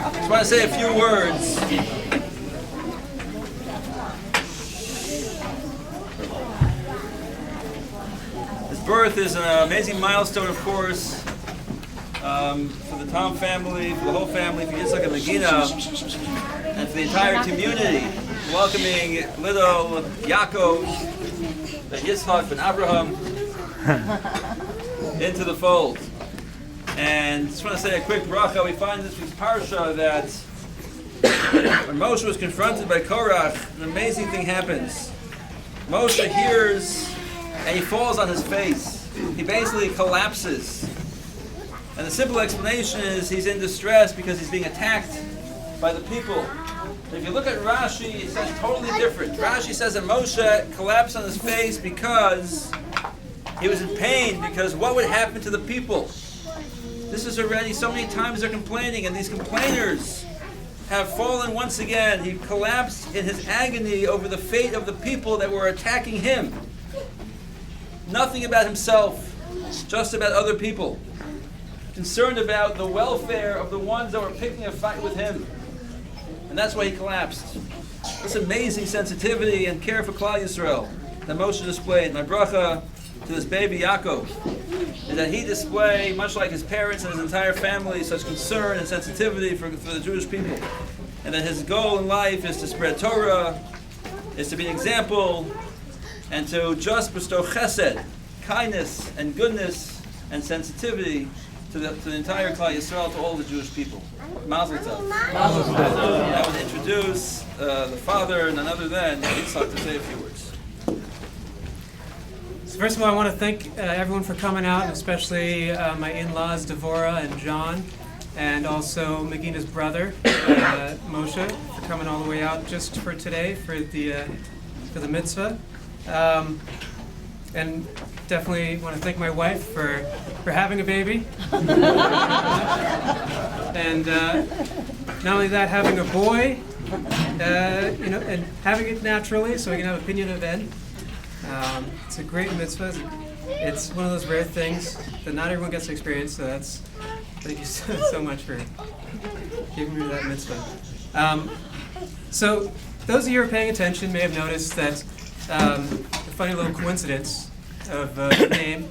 Just want to say a few words. His birth is an amazing milestone, of course, for the Tom family, for the whole family, for Yitzchak and Megina, and for the entire community, welcoming little Yaakov, and Yitzchak and Abraham into the fold. And just want to say a quick bracha. We find this week's parsha that when Moshe was confronted by Korach, an amazing thing happens. Moshe hears and he falls on his face. He basically collapses. And the simple explanation is he's in distress because he's being attacked by the people. If you look at Rashi, it says totally different. Rashi says that Moshe collapsed on his face because he was in pain, because what would happen to the people? This is already so many times they're complaining, and these complainers have fallen once again. He collapsed in his agony over the fate of the people that were attacking him. Nothing about himself, just about other people. Concerned about the welfare of the ones that were picking a fight with him. And that's why he collapsed. This amazing sensitivity and care for Klal Yisrael that Moshe displayed. My bracha to this baby Yaakov is that he displayed, much like his parents and his entire family, such concern and sensitivity for the Jewish people. And that his goal in life is to spread Torah, is to be an example, and to just bestow chesed, kindness and goodness and sensitivity to the entire Klal Yisrael, to all the Jewish people. Mazel tov. Mazel tov. I would introduce the father, and none other than Yitzchak, to say a few words. So first of all, I want to thank everyone for coming out, and especially my in-laws, Devorah and John, and also Megina's brother, Moshe, for coming all the way out just for today, for the mitzvah. And definitely want to thank my wife for having a baby. And not only that, having a boy, and having it naturally, so we can have opinion of Ed. It's a great mitzvah. It's one of those rare things that not everyone gets to experience. So thank you so much for giving me that mitzvah. So those of you who are paying attention may have noticed that a funny little coincidence of the name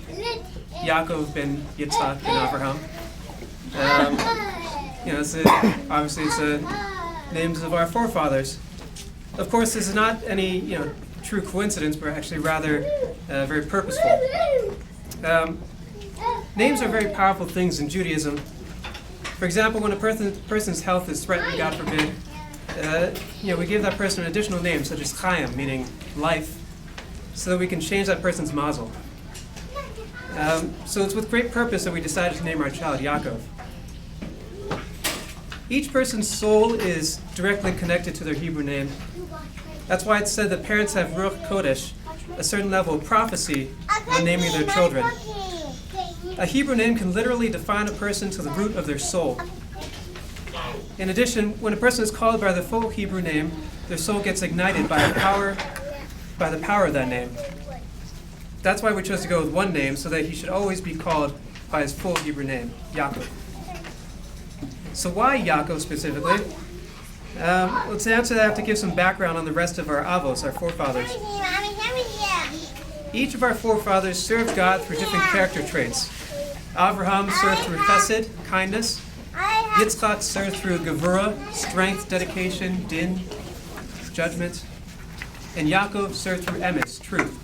Yaakov ben Yitzchak ben Abraham. Obviously it's names of our forefathers. Of course, this is not any true coincidence, but actually rather very purposeful. Names are very powerful things in Judaism. For example, when a person's health is threatened, God forbid, we give that person an additional name, such as Chaim, meaning life, so that we can change that person's mazel. So it's with great purpose that we decided to name our child Yaakov. Each person's soul is directly connected to their Hebrew name. That's why it's said that parents have Ruach Kodesh, a certain level of prophecy, when naming their children. A Hebrew name can literally define a person to the root of their soul. In addition, when a person is called by the full Hebrew name, their soul gets ignited by the power of that name. That's why we chose to go with one name, so that he should always be called by his full Hebrew name, Yaakov. So why Yaakov specifically? Let's answer that. I have to give some background on the rest of our avos, our forefathers. Each of our forefathers served God through different character traits. Abraham served through chesed, kindness. Yitzchak served through gevurah, strength, dedication, din, judgment. And Yaakov served through emes, truth.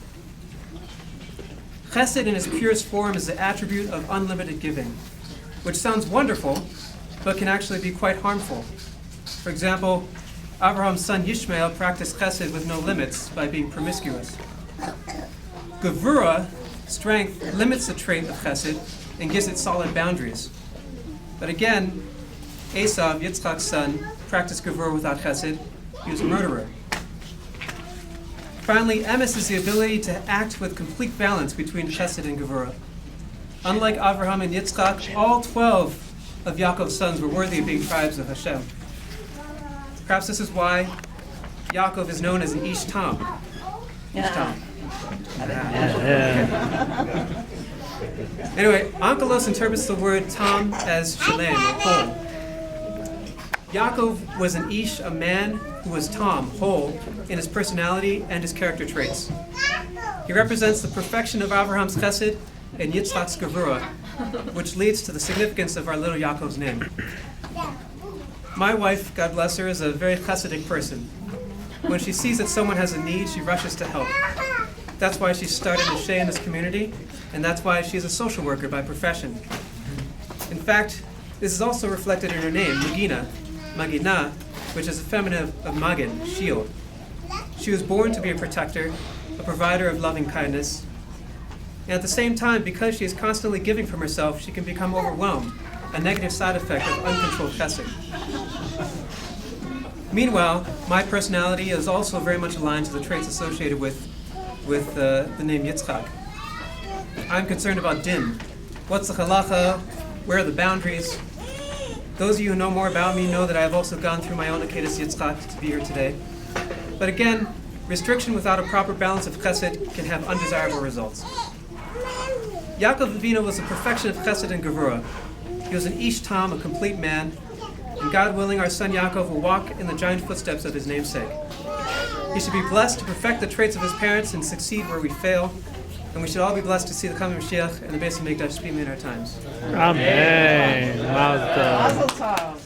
Chesed in its purest form is the attribute of unlimited giving, which sounds wonderful, but can actually be quite harmful. For example, Abraham's son Yishmael practiced chesed with no limits by being promiscuous. Gevurah, strength, limits the trait of chesed and gives it solid boundaries. But again, Esav, Yitzchak's son, practiced gevurah without chesed. He was a murderer. Finally, emes is the ability to act with complete balance between chesed and gevurah. Unlike Abraham and Yitzchak, all 12 of Yaakov's sons were worthy of being tribes of Hashem. Perhaps this is why Yaakov is known as an Ish Tam. Ish Tam. Anyway, Onkelos interprets the word tam as shalem, or whole. Yaakov was an ish, a man who was tam, whole, in his personality and his character traits. He represents the perfection of Abraham's chesed and Yitzchak's gevurah, which leads to the significance of our little Yaakov's name. My wife, God bless her, is a very chesedic person. When she sees that someone has a need, she rushes to help. That's why she started a Shea in this community, and that's why she's a social worker by profession. In fact, this is also reflected in her name, Magina, Magina, which is a feminine of Magin, shield. She was born to be a protector, a provider of loving kindness. And at the same time, because she is constantly giving from herself, she can become overwhelmed, a negative side effect of uncontrolled chesed. Meanwhile, my personality is also very much aligned to the traits associated with the name Yitzchak. I'm concerned about din. What's the halacha? Where are the boundaries? Those of you who know more about me know that I have also gone through my own Akedas Yitzchak to be here today. But again, restriction without a proper balance of chesed can have undesirable results. Yaakov Avinu was the perfection of chesed and gevurah. He was an ish tam, a complete man, and God willing, our son Yaakov will walk in the giant footsteps of his namesake. He should be blessed to perfect the traits of his parents and succeed where we fail, and we should all be blessed to see the coming of Mashiach and the Beis HaMikdash speeding in our times. Amen. Mazel tov. Mazel tov.